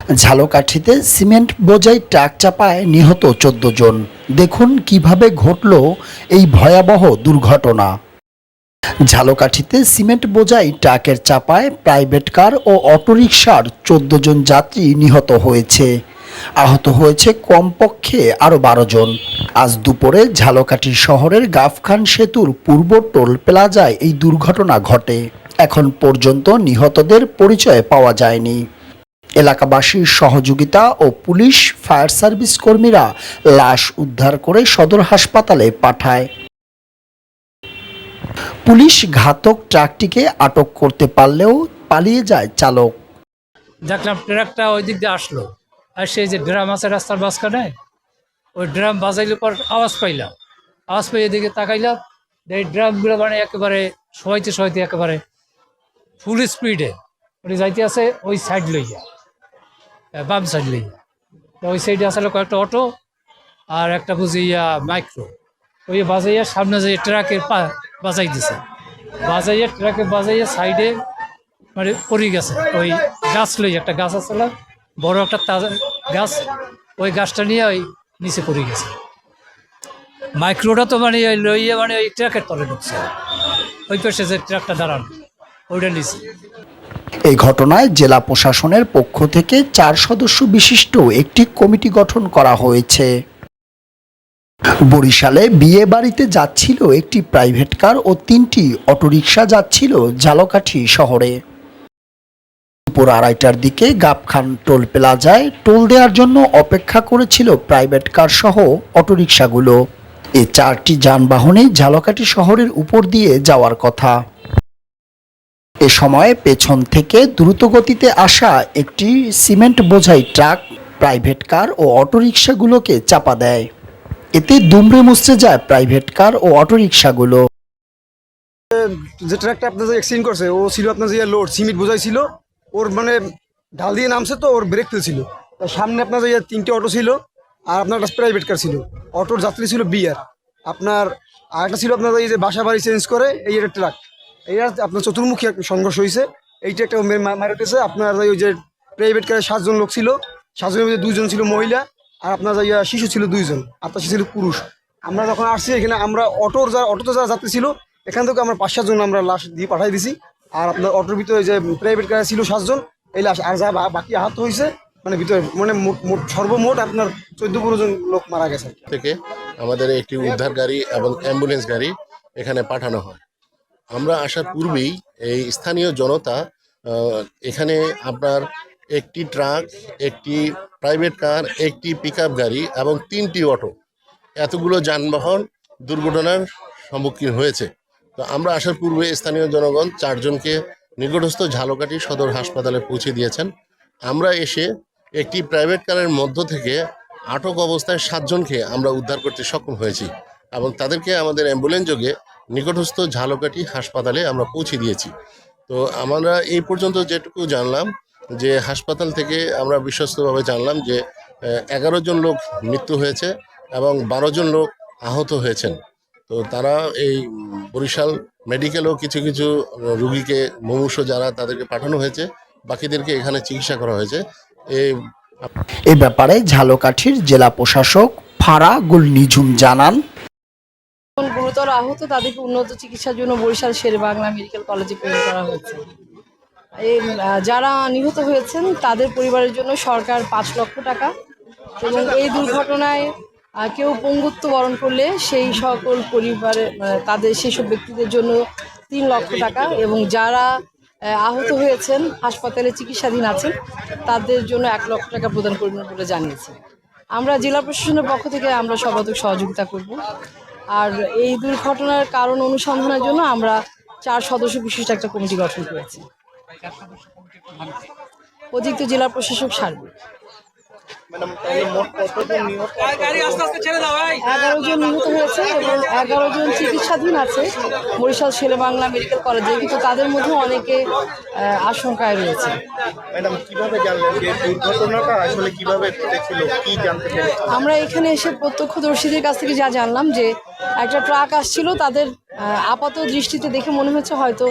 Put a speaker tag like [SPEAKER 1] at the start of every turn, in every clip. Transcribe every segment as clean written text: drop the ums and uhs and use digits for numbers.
[SPEAKER 1] ঝালকাঠিতে cement বোঝাই truck চাপায় নিহত ১৪ জন। দেখুন কিভাবে ঘটল এই ভয়াবহ দুর্ঘটনা। ঝালকাঠিতে সিমেন্ট বোঝাই ট্রাকের চাপায় প্রাইভেট কার ও অটোরিকশার ১৪ জন যাত্রী নিহত হয়েছে। আহত হয়েছে কমপক্ষে আরও ১২ জন। আজ দুপুরে ঝালকাঠি শহরের গাফখান সেতুর পূর্ব টোল প্লাজায় এই দুর্ঘটনা ঘটে। এখন পর্যন্ত নিহতদের পরিচয় পাওয়া যায়নি। এলাকাবাসীর সহযোগিতা ও পুলিশ ফায়ার সার্ভিস কর্মীরা লাশ উদ্ধার করে সদর হাসপাতালে পাঠায়। পুলিশ ঘাতক ট্রাকটিকে আটক করতে পারলেও পালিয়ে যায় চালক।
[SPEAKER 2] দেখলাম ট্রাকটা ওই দিক দিয়ে আসলো, আর সেই যে ড্রাম আছে রাস্তার মাঝখানে, ওই ড্রাম বাজাইলে পর আওয়াজ পাইলাম। আওয়াজ পেয়ে এদিকে তাকাইলাম, এই ড্রামগুলো মানে একেবারে সবাইতে একেবারে ফুল স্পিডে ওই যাইতে আছে ওই সাইড লইয়া, বাম সাইড লইয়া। তো ওই সাইডে আসলে কয়েকটা অটো আর একটা বুঝিয়া মাইক্রো, ওই বাজাইয়া সামনে যে ট্রাকের বাজাই দিছে, বাজাইয়া সাইডে মানে পড়ে গেছে। ওই গাছ লই একটা গাছ আসলে বড় একটা তাজা গাছ, ওই গাছটা নিয়ে ওই নিচে পড়ে গেছে। মাইক্রোটা তো মানে ওই লইয়ে মানে ওই ট্রাকের তলে ঢুকছে, ওই পাশে যে ট্রাকটা দাঁড়ানো ওইটা নিচে।
[SPEAKER 1] এই ঘটনায় জেলা প্রশাসনের পক্ষ থেকে ৪ সদস্য বিশিষ্ট একটি কমিটি গঠন করা হয়েছে। বরিশালে বিয়ে বাড়িতে যাচ্ছিল একটি প্রাইভেট কার ও ৩টি অটোরিকশা যাচ্ছিল ঝালকাঠি শহরে। দুপুর ২:৩০টার দিকে গাবখান টোল প্লাজায় টোল দেওয়ার জন্য অপেক্ষা করেছিল প্রাইভেট কার সহ অটোরিকশাগুলো। এই ৪টি যানবাহনে ঝালকাঠি শহরের উপর দিয়ে যাওয়ার কথা। এ সময় পেছন থেকে দ্রুতগতিতে আসা একটি সিমেন্ট বোঝাই ট্রাক প্রাইভেট কার ও অটোরিকশাগুলোকে চাপা দেয়। এতে দুমড়ে মুচড়ে যায় প্রাইভেট কার ও অটোরিকশাগুলো।
[SPEAKER 3] যে ট্রাকটা আপনার যে অ্যাক্সিডেন্ট করছে ও ছিল আপনার যে লোড সিমেন্ট বোঝাই ছিল, ওর মানে ঢাল দিয়ে নামছে তো ওর ব্রেক ফেলছিল। সামনে আপনার যে ৩টে অটো ছিল আর আপনার একটা প্রাইভেট কার ছিল। অটোর যাত্রী ছিল বিয়ার আপনার, আর একটা ছিল আপনার এই যে বাসা বাড়ি চেঞ্জ করে এই একটা ট্রাক। এইটা আপনার চতুর্মুখী একটা সংঘর্ষ হয়েছে। এইটা একটা মারা উঠেছে। আপনার ওই যে প্রাইভেট কারে ৭ জন লোক ছিল, ৭ জনের মধ্যে 2 জন ছিল মহিলা আর আপনার শিশু ছিল 2 জন, আপনার শিশু ছিল পুরুষ। আমরা যখন আসছি এখানে আমরা অটোতে যারা যাত্রী ছিল এখান থেকে আমরা ৫-৭ জন আমরা লাশ দিয়ে পাঠাই দিছি। আর আপনার অটোর ভিতরে যে প্রাইভেট কারে ছিল ৭ জন, এই লাশ আর যা বাকি আহত হয়েছে মানে ভিতরে মানে সর্বমোট আপনার ১৪-১৫ জন লোক মারা গেছে।
[SPEAKER 4] থেকে আমাদের একটি উদ্ধার গাড়ি এবং অ্যাম্বুলেন্স গাড়ি এখানে পাঠানো হয়। আমরা আসার পূর্বেই এই স্থানীয় জনতা এখানে আপনার একটি ট্রাক, একটি প্রাইভেট কার, একটি পিকআপ গাড়ি এবং ৩টি অটো, এতগুলো যানবাহন দুর্ঘটনার সম্মুখীন হয়েছে। তো আমরা আসার পূর্বে স্থানীয় জনগণ ৪ জনকে নিকটস্থ ঝালকাঠি সদর হাসপাতালে পৌঁছে দিয়েছেন। আমরা এসে একটি প্রাইভেট কারের মধ্য থেকে আটক অবস্থায় ৭ জনকে আমরা উদ্ধার করতে সক্ষম হয়েছি এবং তাদেরকে আমাদের অ্যাম্বুলেন্স যোগে নিকটস্থ ঝালকাঠি হাসপাতালে আমরা পৌঁছে দিয়েছি। তো আমরা এই পর্যন্ত যেটুকু জানলাম যে হাসপাতাল থেকে আমরা বিশ্বস্তভাবে জানলাম যে ১১ জন লোক মৃত্যু হয়েছে এবং ১২ জন লোক আহত হয়েছেন। তো তারা এই বরিশাল মেডিকেলও কিছু কিছু রুগীকে মুমূর্ষু যারা তাদেরকে পাঠানো হয়েছে, বাকিদেরকে এখানে চিকিৎসা করা হয়েছে।
[SPEAKER 1] এ ব্যাপারে ঝালকাঠির জেলা প্রশাসক ফারাগুল নিঝুম জানান,
[SPEAKER 5] গুরুতর আহত তাদেরকে উন্নত চিকিৎসার জন্য বরিশাল শেরেবাংলা মেডিকেল কলেজে প্রেরণ করা হয়েছে। যারা নিহত হয়েছেন তাদের পরিবারের জন্য সরকার ৫ লক্ষ টাকা এবং এই দুর্ঘটনায় কেউ পঙ্গুত্ব বরণ করলে সেই সকল পরিবারে তাদের সেসব ব্যক্তিদের জন্য ৩ লক্ষ টাকা এবং যারা আহত হয়েছেন হাসপাতালে চিকিৎসাধীন আছেন তাদের জন্য ১ লক্ষ টাকা প্রদান করবেন বলে জানিয়েছে। আমরা জেলা প্রশাসনের পক্ষ থেকে আমরা সর্বাধিক সহযোগিতা করব। আর এই দুর্ঘটনার কারণ অনুসন্ধানের জন্য আমরা ৪ সদস্য বিশিষ্ট একটা কমিটি গঠন করেছি। অতিরিক্ত জেলা প্রশাসক সার্বিক ১১ জন নিহত হয়েছে এবং ১১ জন চিকিৎসাধীন আছে বরিশাল শেরেবাংলা মেডিকেল কলেজে, কিন্তু তাদের মধ্যে অনেকে আশঙ্কায় রয়েছে। আমরা এখানে এসে প্রত্যক্ষদর্শীদের কাছ থেকে যা জানলাম যে একটা ট্রাক আসছিল, তাদের আপাত দৃষ্টিতে দেখে মনে হচ্ছে হয়তো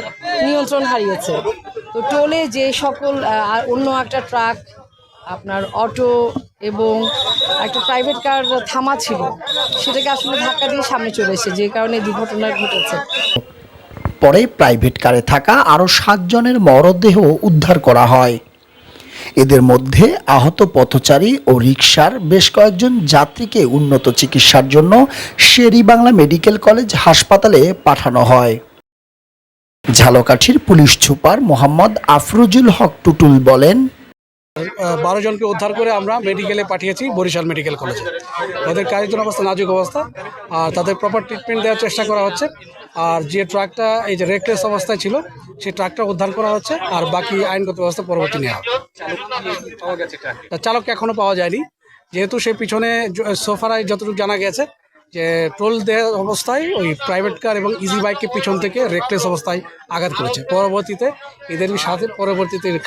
[SPEAKER 5] নিয়ন্ত্রণ হারিয়েছে। তো টোলে যে সকল অন্য একটা ট্রাক আপনার অটো এবং একটা প্রাইভেট কার থামা ছিল, সেটাকে আসলে ধাক্কা দিয়ে সামনে চলে এসে যে কারণে দুর্ঘটনা ঘটেছে।
[SPEAKER 1] পরে প্রাইভেট কারে থাকা আরও 7 জনের মরদেহ উদ্ধার করা হয়। এদের মধ্যে আহত পথচারী ও রিকশার বেশ কয়েকজন যাত্রীকে উন্নত চিকিৎসার জন্য শের-ই-বাংলা মেডিকেল কলেজ হাসপাতালে পাঠানো হয়। ঝালকাঠির পুলিশ সুপার মোহাম্মদ আফরোজুল হক টুটুল বলেন,
[SPEAKER 6] 12 জনকে উদ্ধার করে আমরা মেডিকেলে পাঠিয়েছি, বরিশাল মেডিকেল কলেজে। ওদের কারিগর অবস্থা নাজুক অবস্থা, আর তাদের প্রপার ট্রিটমেন্ট দেওয়ার চেষ্টা করা হচ্ছে। আর যে ট্রাকটা এই যে রেকলেস অবস্থায় ছিল, সেই ট্রাকটা উদ্ধার করা হচ্ছে, আর বাকি আইনগত ব্যবস্থা পরবর্তী নেওয়া হবে। চালককে এখনো পাওয়া যায়নি, যেহেতু সে পিছনে সোফারায় যতটুকু জানা গেছে যে টোল দেওয়ার অবস্থায় ওই প্রাইভেট কার এবং ইজি বাইককে পিছন থেকে রেকলেস অবস্থায় আঘাত করেছে। পরবর্তীতে এদের সাথে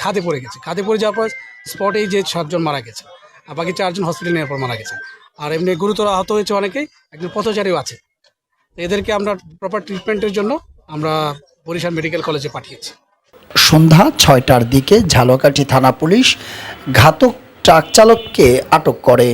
[SPEAKER 6] খাদে পড়ে গেছে। খাদে পড়ে যাওয়ার পর স্পটেই যে 7 জন মারা গেছে, আর বাকি 4 জন হসপিটালে নেওয়ার পর মারা গেছে। আর এমনি গুরুতর আহত হয়েছে অনেকেই, একজন পথচারীও আছে। এদেরকে আমরা প্রপার ট্রিটমেন্টের জন্য আমরা বরিশাল মেডিকেল কলেজে পাঠিয়েছি।
[SPEAKER 1] সন্ধ্যা 6টার দিকে ঝালকাঠি থানা পুলিশ ঘাতক ট্রাক চালককে আটক করে।